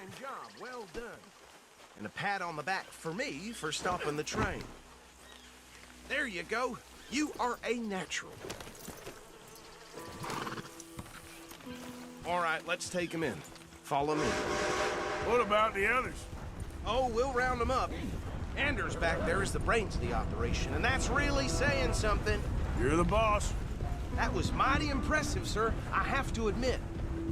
Fine job, well done. And a pat on the back for me for stopping the train. There you go. You are a natural. All right, let's take him in. Follow me. What about the others? Oh, we'll round them up. Anders back there is the brains of the operation, and that's really saying something. You're the boss. That was mighty impressive, sir. I have to admit.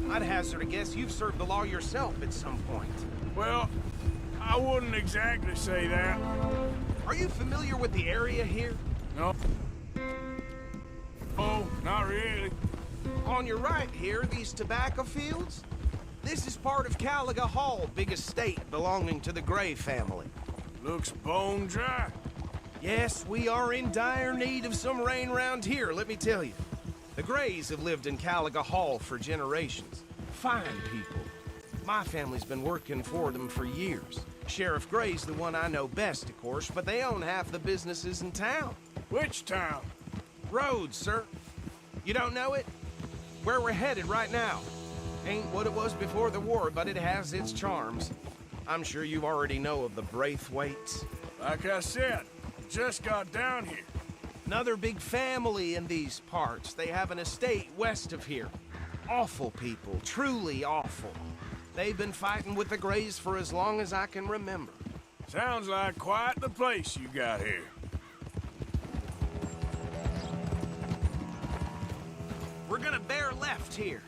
I'd hazard a guess you've served the law yourself at some point. Well, I wouldn't exactly say that. Are you familiar with the area here? No. Oh, not really. On your right here, these tobacco fields? This is part of Caliga Hall, big estate belonging to the Gray family. Looks bone dry. Yes, we are in dire need of some rain round here, let me tell you. The Grays have lived in Caliga Hall for generations. Fine people. My family's been working for them for years. Sheriff Gray's the one I know best, of course, but they own half the businesses in town. Which town? Rhodes, sir. You don't know it? Where we're headed right now. Ain't what it was before the war, but it has its charms. I'm sure you already know of the Braithwaites. Like I said, just got down here. Another big family in these parts. They have an estate west of here. Awful people, truly awful. They've been fighting with the Grays for as long as I can remember. Sounds like quite the place you got here. We're gonna bear left here.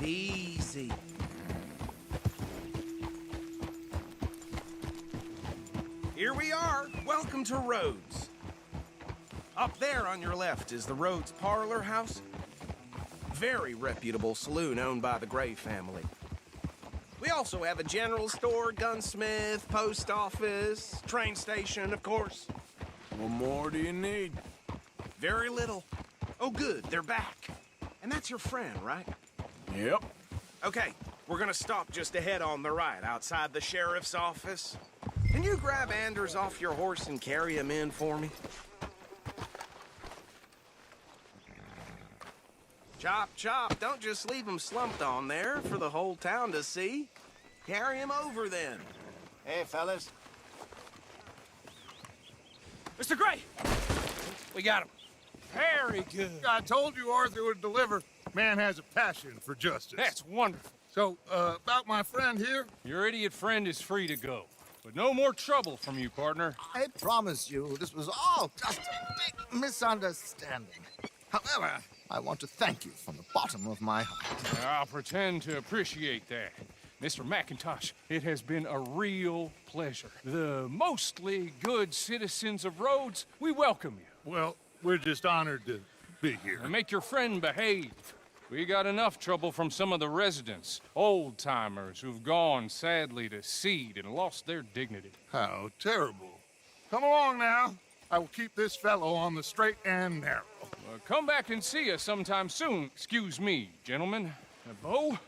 Easy. Here we are. Welcome to Rhodes. Up there on your left is the Rhodes Parlor House. Very reputable saloon owned by the Gray family. We also have a general store, gunsmith, post office, train station, of course. What more do you need? Very little. Oh, good, they're back. And that's your friend, right? Yep. Okay, we're gonna stop just ahead on the right, outside the sheriff's office. Can you grab Anders off your horse and carry him in for me? Chop, chop, don't just leave him slumped on there for the whole town to see. Carry him over then. Hey, fellas. Mr. Gray! We got him. Very good. I told you Arthur would deliver. Man has a passion for justice. That's wonderful. So, about my friend here? Your idiot friend is free to go. But no more trouble from you, partner. I promise you this was all just a big misunderstanding. However, I want to thank you from the bottom of my heart. I'll pretend to appreciate that. Mr. McIntosh, it has been a real pleasure. The mostly good citizens of Rhodes, we welcome you. Well, we're just honored to be here. And make your friend behave. We got enough trouble from some of the residents, old-timers who've gone, sadly, to seed and lost their dignity. How terrible. Come along now. I will keep this fellow on the straight and narrow. Come back and see us sometime soon. Excuse me, gentlemen. Bo,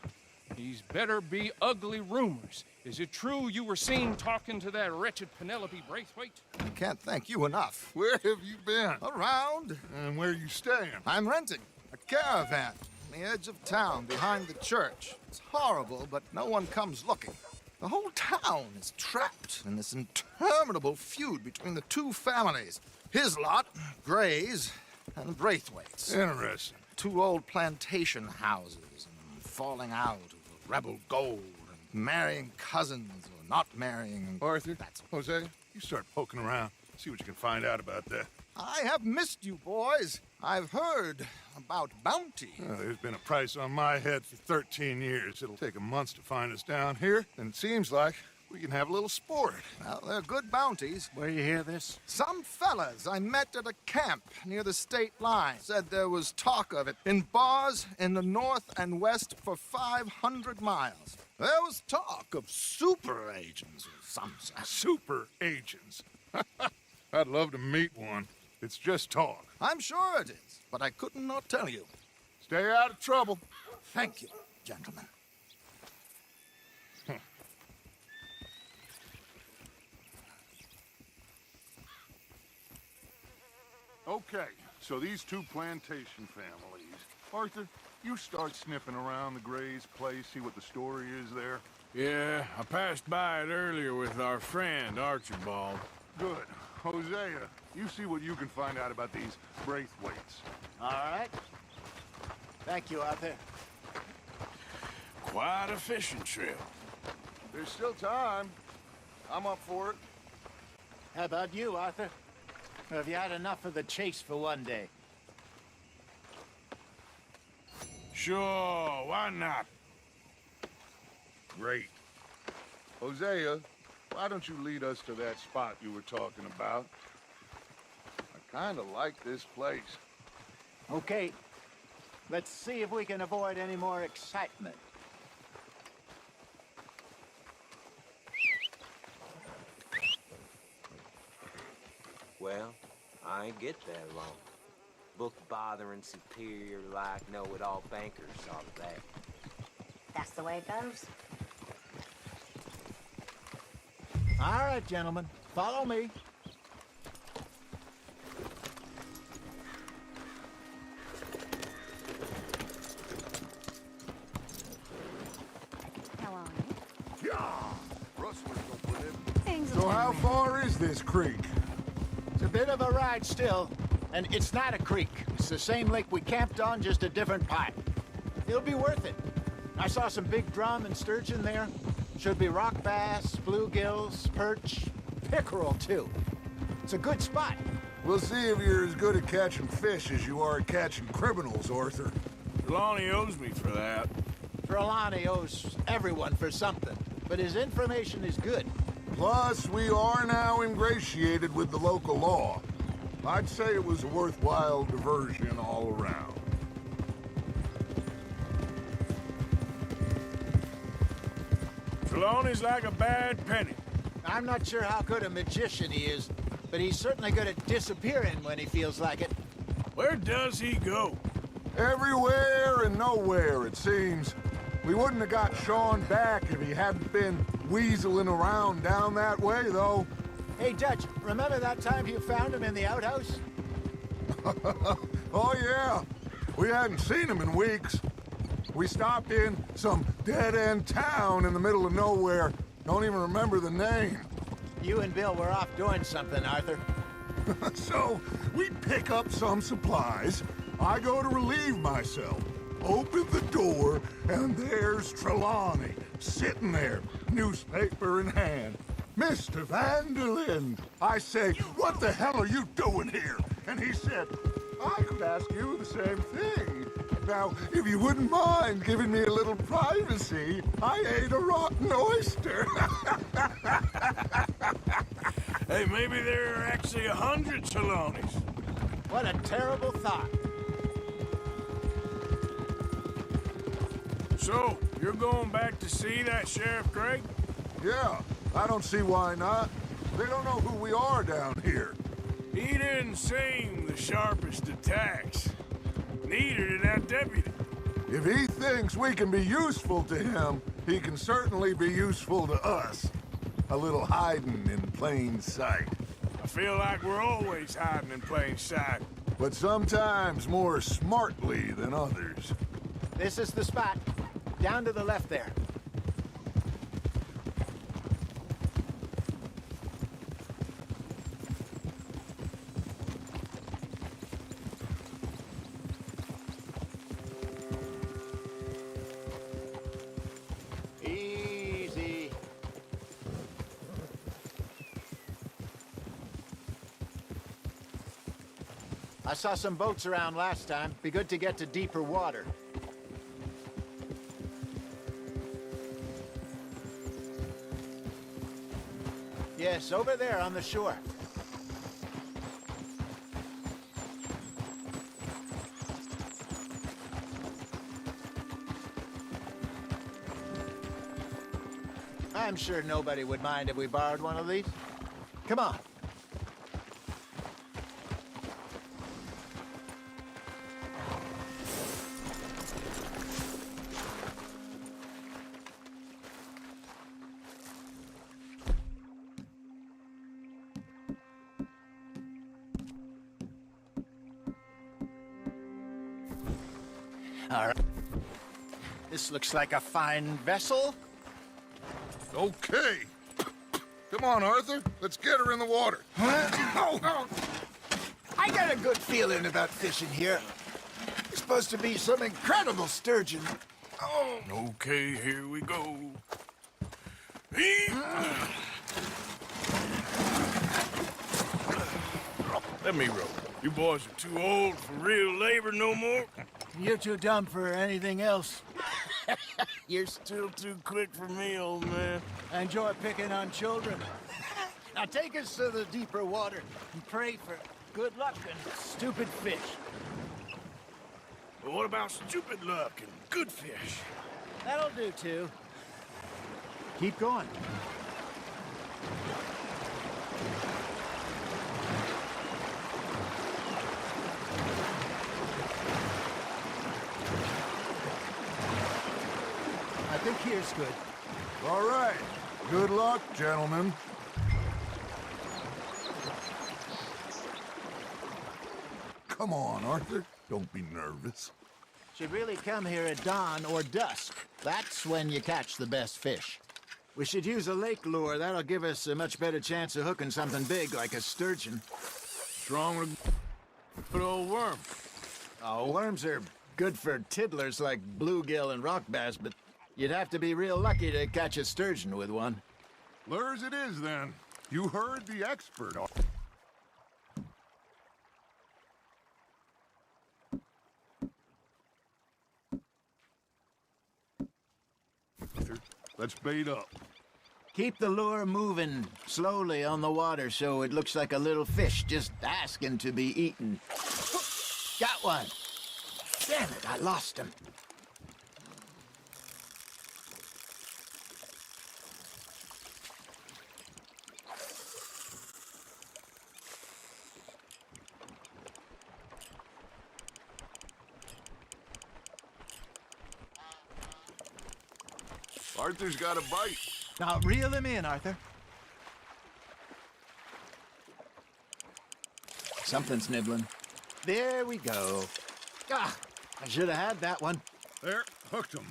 these better be ugly rumors. Is it true you were seen talking to that wretched Penelope Braithwaite? I can't thank you enough. Where have you been? Around. And where you staying? I'm renting a caravan on the edge of town behind the church. It's horrible, but no one comes looking. The whole town is trapped in this interminable feud between the two families. His lot, Gray's, and Braithwaite's. Interesting. Two old plantation houses and falling out over rebel gold and marrying cousins or not marrying. Arthur, That's Jose, you start poking around. See what you can find out about that. I have missed you, boys. I've heard about bounty. There's been a price on my head for 13 years. It'll take a month to find us down here, and it seems like we can have a little sport. Well, they're good bounties. Where you hear this? Some fellas I met at a camp near the state line said there was talk of it in bars in the north and west for 500 miles. There was talk of super agents or some such. Super agents. I'd love to meet one. It's just talk. I'm sure it is, but I couldn't not tell you. Stay out of trouble. Thank you, gentlemen. Okay, so these two plantation families. Arthur, you start sniffing around the Gray's place, see what the story is there. Yeah, I passed by it earlier with our friend, Archibald. Good. Hosea, you see what you can find out about these Braithwaites. All right. Thank you, Arthur. Quite a fishing trip. There's still time. I'm up for it. How about you, Arthur? Or have you had enough of the chase for one day? Sure, why not? Great. Hosea, why don't you lead us to that spot you were talking about? I kind of like this place. Okay. Let's see if we can avoid any more excitement. Well, I ain't get that long. Book-bothering, superior-like, know-it-all bankers saw to that. That's the way it goes. All right, gentlemen. Follow me. How are you? Rustlers don't put in. Things So how far is this creek? It's a bit of a ride still, and it's not a creek. It's the same lake we camped on, just a different pipe. It'll be worth it. I saw some big drum and sturgeon there. Should be rock bass, bluegills, perch, pickerel too. It's a good spot. We'll see if you're as good at catching fish as you are at catching criminals, Arthur. Trelawney owes me for that. Trelawney owes everyone for something, but his information is good. Plus, we are now ingratiated with the local law. I'd say it was a worthwhile diversion all around. Trelawney's like a bad penny. I'm not sure how good a magician he is, but he's certainly good at disappearing when he feels like it. Where does he go? Everywhere and nowhere, it seems. We wouldn't have got Sean back if he hadn't been weaseling around down that way, though. Hey, Dutch, remember that time you found him in the outhouse? Oh, yeah. We hadn't seen him in weeks. We stopped in some dead-end town in the middle of nowhere. Don't even remember the name. You and Bill were off doing something, Arthur. So, we pick up some supplies. I go to relieve myself. Open the door, and there's Trelawney, sitting there, newspaper in hand. Mr. Vanderlyn! I say, what the hell are you doing here? And he said, I could ask you the same thing. Now, if you wouldn't mind giving me a little privacy, I ate a rotten oyster. Hey, maybe there are actually 100 Trelawneys. What a terrible thought. So, you're going back to see that Sheriff Gray? Yeah, I don't see why not. They don't know who we are down here. He didn't seem the sharpest attacks. Neither did that deputy. If he thinks we can be useful to him, he can certainly be useful to us. A little hiding in plain sight. I feel like we're always hiding in plain sight. But sometimes more smartly than others. This is the spot. Down to the left there. Easy. I saw some boats around last time. Be good to get to deeper water. Yes, over there on the shore. I'm sure nobody would mind if we borrowed one of these. Come on. All right. This looks like a fine vessel. Okay. Come on, Arthur. Let's get her in the water. Oh. I got a good feeling about fishing here. It's supposed to be some incredible sturgeon. Oh. Okay, here we go. Let me row. You boys are too old for real labor no more. You're too dumb for anything else. You're still too quick for me, old man. I enjoy picking on children. Now take us to the deeper water and pray for good luck and stupid fish. But what about stupid luck and good fish? That'll do, too. Keep going. I think here's good. All right. Good luck, gentlemen. Come on, Arthur. Don't be nervous. Should really come here at dawn or dusk. That's when you catch the best fish. We should use a lake lure. That'll give us a much better chance of hooking something big like a sturgeon. What's wrong with good old worm? Oh, worms are good for tiddlers like bluegill and rock bass, but you'd have to be real lucky to catch a sturgeon with one. Lures it is, then. You heard the expert. Arthur, let's bait up. Keep the lure moving slowly on the water so it looks like a little fish just asking to be eaten. Got one. Damn it, I lost him. Arthur's got a bite. Now reel him in, Arthur. Something's nibbling. There we go. Ah, I should have had that one. There, hooked him.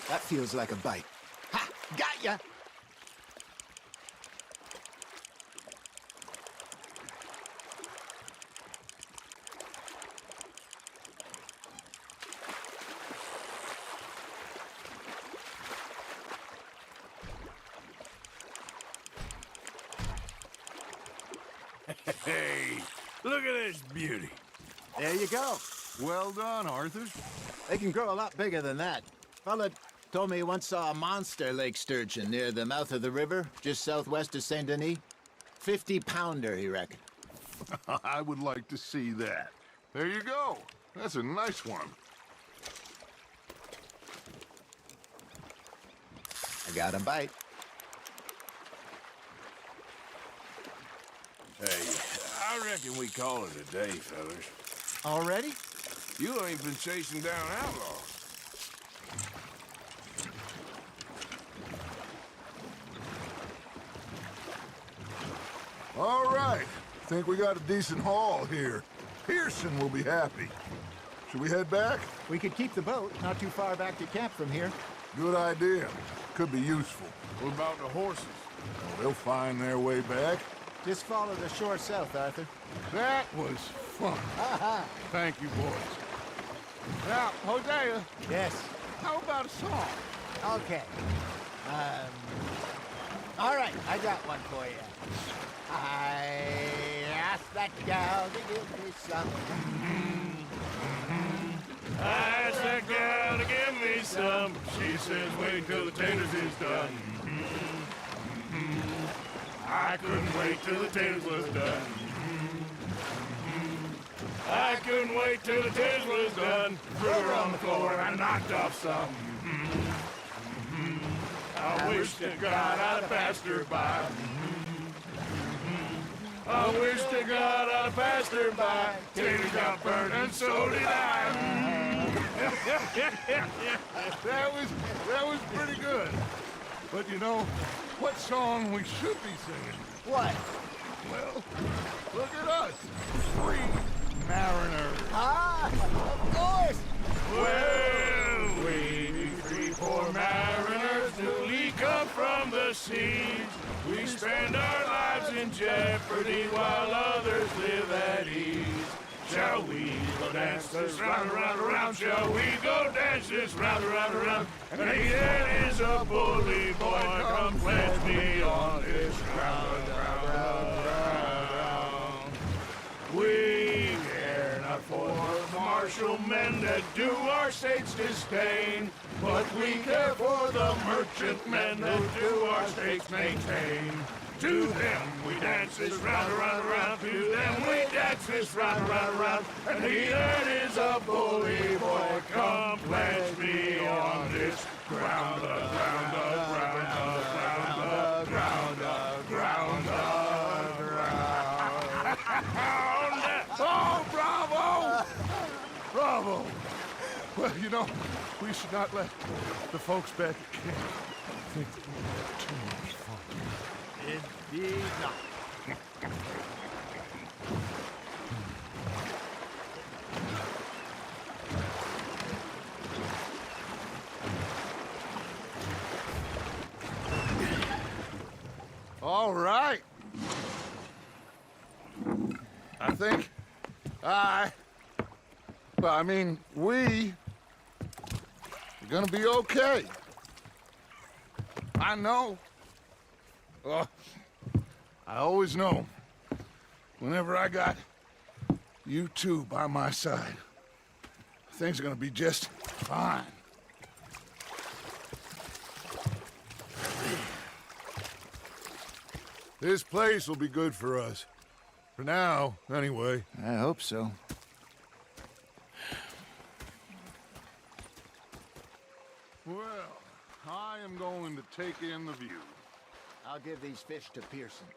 That feels like a bite. Ha! Got ya! Hey, look at this beauty. There you go. Well done, Arthur. They can grow a lot bigger than that. Fella told me he once saw a monster lake sturgeon near the mouth of the river, just southwest of Saint Denis. 50-pounder, he reckoned. I would like to see that. There you go. That's a nice one. I got a bite. Hey, I reckon we call it a day, fellas. Already? You ain't been chasing down outlaws. All right. Think we got a decent haul here. Pearson will be happy. Should we head back? We could keep the boat not too far back to camp from here. Good idea. Could be useful. What about the horses? Well, they'll find their way back. Just follow the shore south, Arthur. That was fun. Thank you, boys. Now, Hosea, Yes. how about a song? Okay. All right, I got one for you. I asked that gal to give me some. I asked that gal to give me some. She says, wait till the taters is done. I couldn't wait till the taters was done. I couldn't wait till the test was done. Threw her on the floor and I knocked off some. I wish to God I'd have passed her by. I wish to God I'd have passed her by. Tater got burned and so did I. That was pretty good. But you know, what song we should be singing? What? Well, look at us. Free mariners. Ah, of course! Well, we three poor mariners newly come from the seas. We spend our lives in jeopardy while others live at ease. Shall we go dance this round, around, around? Shall we go dance this round, around, around? And he that is a bully boy, come pledge me on this ground, round, round, round. We care not for the martial men that do our state's disdain, but we care for the merchant men that do our state's maintain. To them we dance this round, around, around. To them we dance this round, around, around. And he that is a bully boy, come pledge me on this ground, ground, ground, ground, ground, ground, ground. Oh, bravo! Bravo! Well, you know, we should not let the folks back at camp think that we have too much fun. Indeed not. All right. I think we are gonna be okay. I know. Oh, I always know. Whenever I got you two by my side, things are gonna be just fine. This place will be good for us. For now, anyway. I hope so. Well, I am going to take in the view. I'll give these fish to Pearson.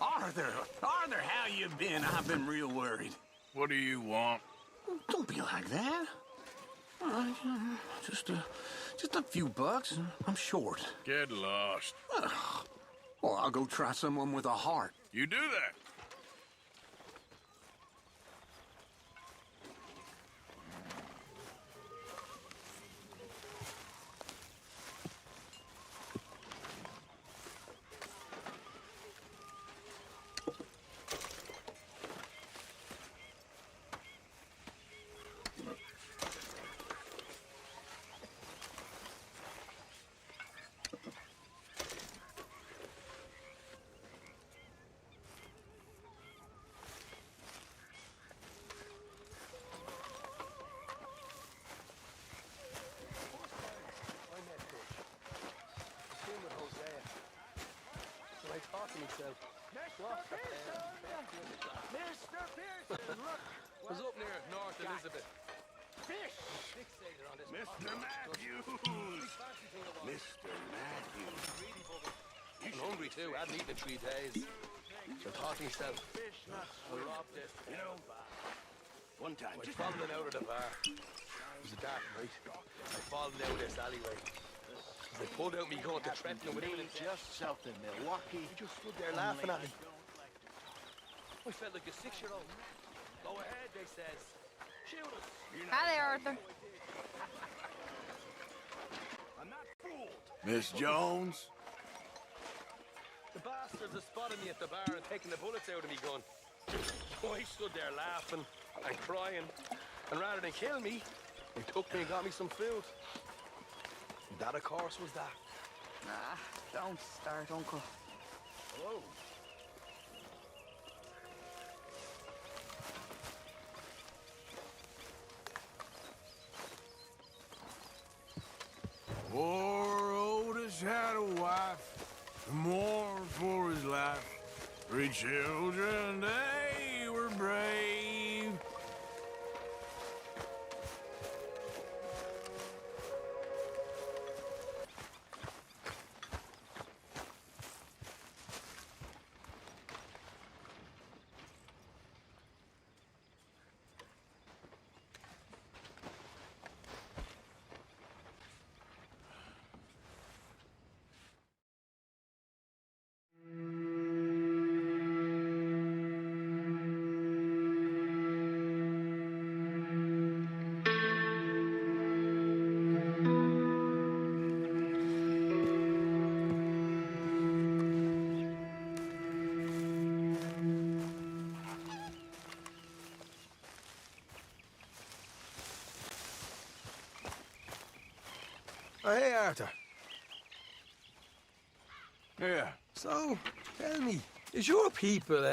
Arthur, how you been? I've been real worried. What do you want? Don't be like that. All right, just a few bucks. I'm short. Get lost. Well, I'll go try someone with a heart. You do that. Mr. Pearson, look! Was up near North Elizabeth. Fish! Mr. Matthews! Mr. Matthews. I'm hungry too. I haven't eaten in 3 days. So I thought to myself, I robbed it. You know, one time, I was falling out of the bar. It was a dark night. I fallen down this alleyway. They pulled out me gun to threaten him with imminent death. Just south of Milwaukee. He just stood there laughing at me. I felt like a 6-year-old. Go ahead, they says. Shoot us. Hi there, Arthur. I'm not fooled. Miss Jones? The bastards have spotted me at the bar and taken the bullets out of me gun. So I stood there laughing and crying. And rather than kill me, they took me and got me some food. That, of course, was that. Ah, don't start, Uncle. Hello. Poor Otis had a wife, to mourn for his life. 3 children, they were brave. Oh, hey, Arthur. Yeah. So, tell me, is your people,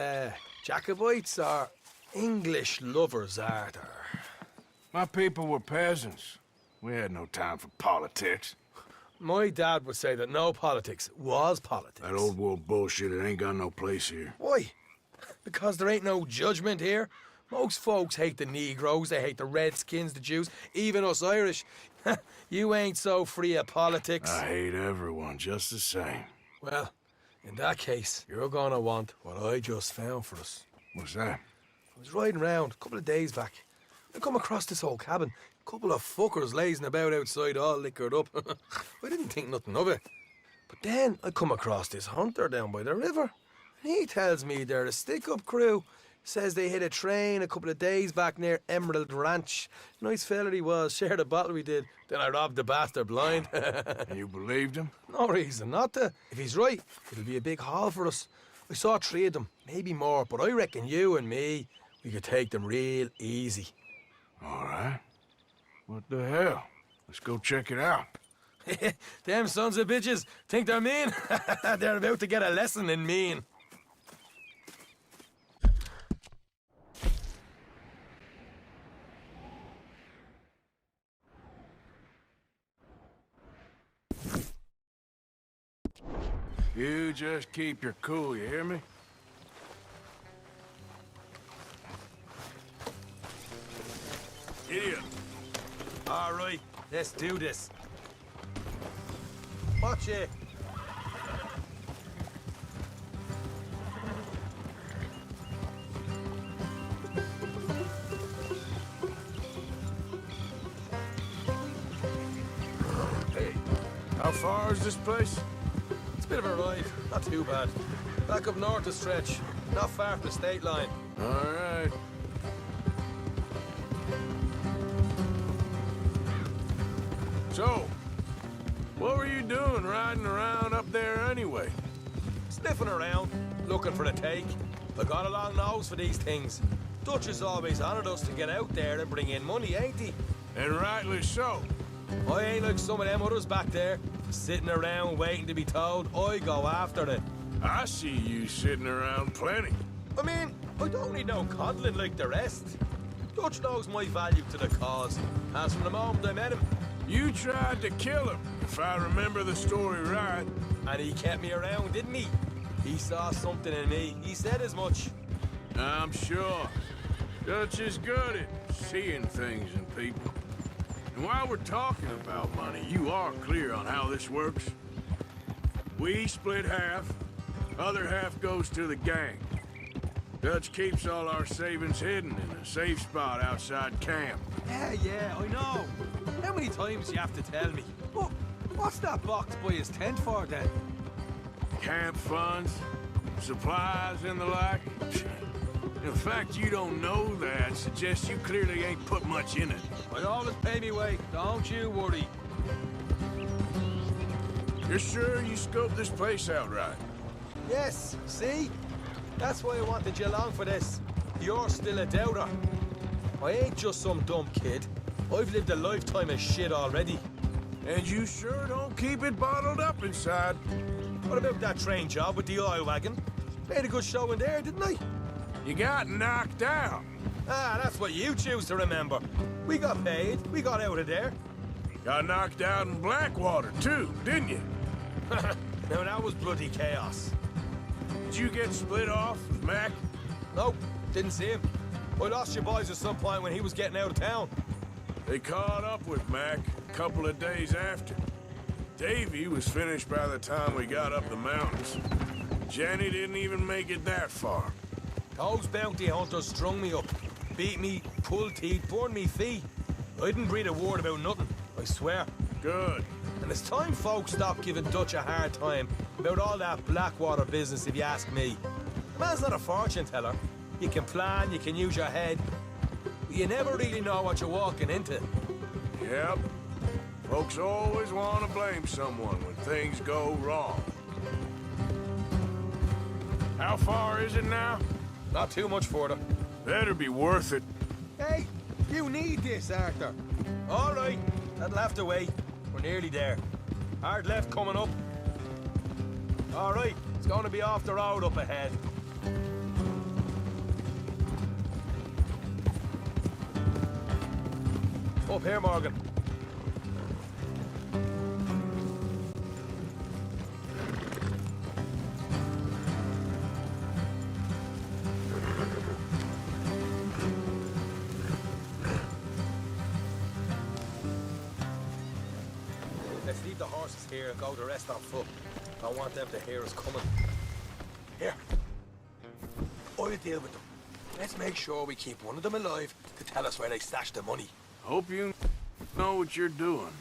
Jacobites or English lovers, Arthur? My people were peasants. We had no time for politics. My dad would say that no politics was politics. That old world bullshit, it ain't got no place here. Why? Because there ain't no judgment here. Most folks hate the Negroes, they hate the Redskins, the Jews, even us Irish. You ain't so free of politics. I hate everyone just the same. Well, in that case, you're gonna want what I just found for us. What's that? I was riding around a couple of days back. I come across this old cabin. A couple of fuckers lazing about outside all liquored up. I didn't think nothing of it. But then I come across this hunter down by the river. And he tells me they're a stick-up crew. Says they hit a train a couple of days back near Emerald Ranch. Nice fella he was, shared a bottle we did. Then I robbed the bastard blind. And you believed him? No reason not to. If he's right, it'll be a big haul for us. I saw 3 of them, maybe more, but I reckon you and me, we could take them real easy. All right. What the hell? Let's go check it out. Them sons of bitches think they're mean. They're about to get a lesson in mean. You just keep your cool, you hear me? Idiot. All right, let's do this. Watch it. Hey, how far is this place? It's a bit of a ride, not too bad. Back up north a stretch, not far from the state line. All right. So, what were you doing riding around up there anyway? Sniffing around, looking for the take. I got a long nose for these things. Dutch has always honoured us to get out there and bring in money, ain't he? And rightly so. I ain't like some of them others back there, sitting around waiting to be told. I go after it. I see you sitting around plenty. I mean, I don't need no coddling like the rest. Dutch knows my value to the cause, as from the moment I met him. You tried to kill him, if I remember the story right. And he kept me around, didn't he? He saw something in me. He said as much. I'm sure. Dutch is good at seeing things in people. And while we're talking about money, you are clear on how this works? We split half, other half goes to the gang. Dutch keeps all our savings hidden in a safe spot outside camp. Yeah, I know. How many times do you have to tell me? What's that box by his tent for, then? Camp funds, supplies, and the like. The fact you don't know that suggests you clearly ain't put much in it. I always pay me way, don't you worry. You're sure you scoped this place out right? Yes, see? That's why I wanted you along for this. You're still a doubter. I ain't just some dumb kid. I've lived a lifetime of shit already. And you sure don't keep it bottled up inside. What about that train job with the oil wagon? Made a good show in there, didn't I? You got knocked out. Ah, that's what you choose to remember. We got paid. We got out of there. Got knocked out in Blackwater, too, didn't you? Now, that was bloody chaos. Did you get split off with Mac? Nope, didn't see him. I lost your boys at some point when he was getting out of town. They caught up with Mac a couple of days after. Davy was finished by the time we got up the mountains. Jenny didn't even make it that far. Those bounty hunters strung me up, beat me, pulled teeth, burned me feet. I didn't breathe a word about nothing, I swear. Good. And it's time folks stopped giving Dutch a hard time about all that Blackwater business, if you ask me. A man's not a fortune teller. You can plan, you can use your head, but you never really know what you're walking into. Yep. Folks always want to blame someone when things go wrong. How far is it now? Not too much further. Better be worth it. Hey, you need this, Arthur. All right, that'll have to wait. We're nearly there. Hard left coming up. All right, it's going to be off the road up ahead. Up here, Morgan. Let's leave the horses here and go the rest on foot. I want them to hear us coming. Here. I'll deal with them. Let's make sure we keep one of them alive to tell us where they stashed the money. Hope you know what you're doing.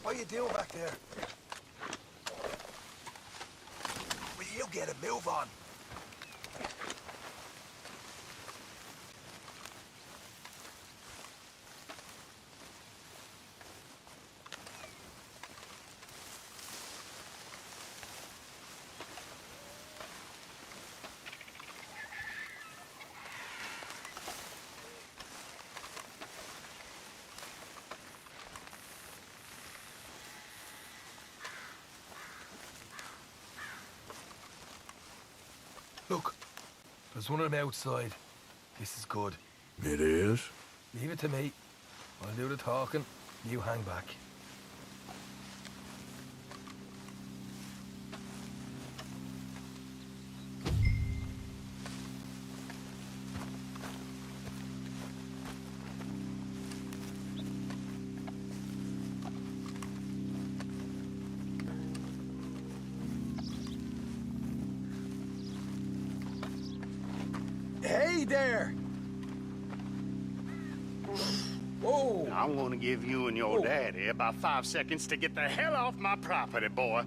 What are you doing back there? Will you get a move on? Look, there's one of them outside. This is good. It is? Leave it to me. I'll do the talking. You hang back. Hey there! Whoa! I'm gonna give you and your daddy about 5 seconds to get the hell off my property, boy.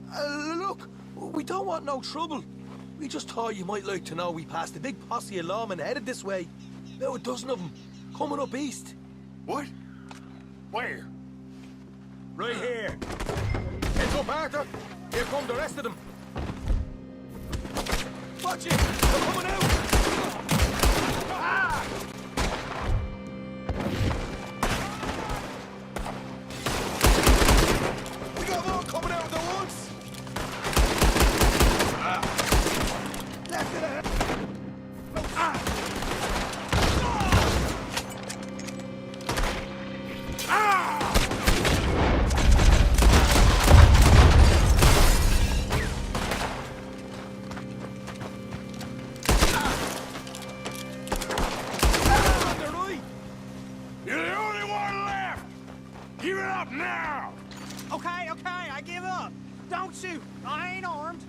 Look, we don't want no trouble. We just thought you might like to know we passed a big posse of lawmen headed this way. About a dozen of them, coming up east. What? Where? Right here. Heads up, Arthur. Here come the rest of them. Watch it! They're coming out! Ah! We got more coming out of the woods! Left it ahead! Ah! You're the only one left! Give it up now! Okay, I give up. Don't shoot. I ain't armed.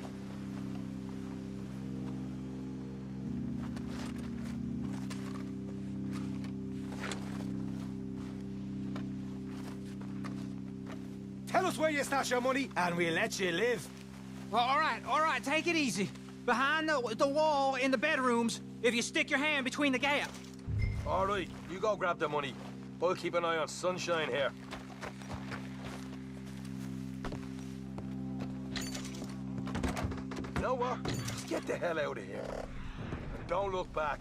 Tell us where you stash your money, and we'll let you live. Well, all right, take it easy. Behind the wall in the bedrooms, if you stick your hand between the gap. All right, you go grab the money. I'll keep an eye on Sunshine here. You know what? Just get the hell out of here. And don't look back.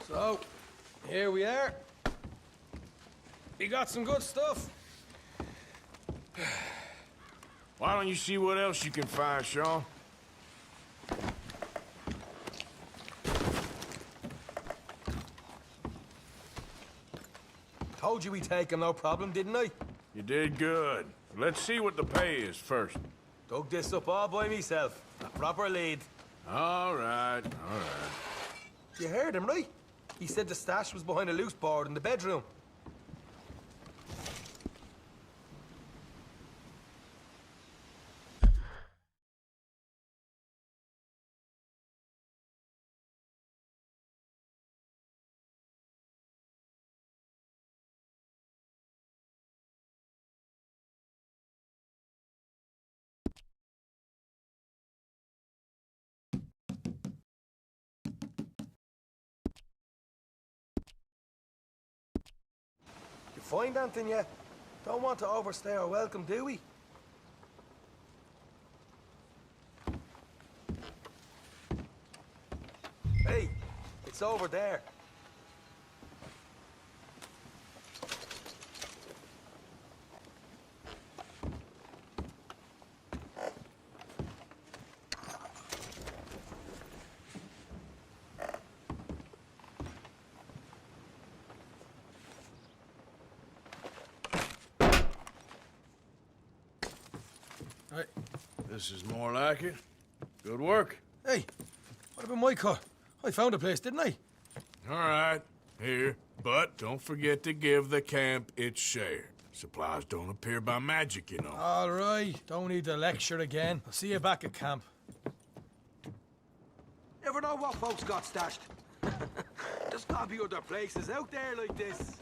So, here we are. You got some good stuff. Why don't you see what else you can find, Sean? Told you we'd take him, no problem, didn't I? You did good. Let's see what the pay is first. Dug this up all by myself. A proper lead. All right, all right. You heard him, right? He said the stash was behind a loose board in the bedroom. You find anything yet? Don't want to overstay our welcome, do we? Hey, it's over there. Hey, this is more like it. Good work. Hey, what about my cut? I found a place, didn't I? All right, here. But don't forget to give the camp its share. Supplies don't appear by magic, you know. All right, don't need to lecture again. I'll see you back at camp. Never know what folks got stashed. There's gotta be other places out there like this.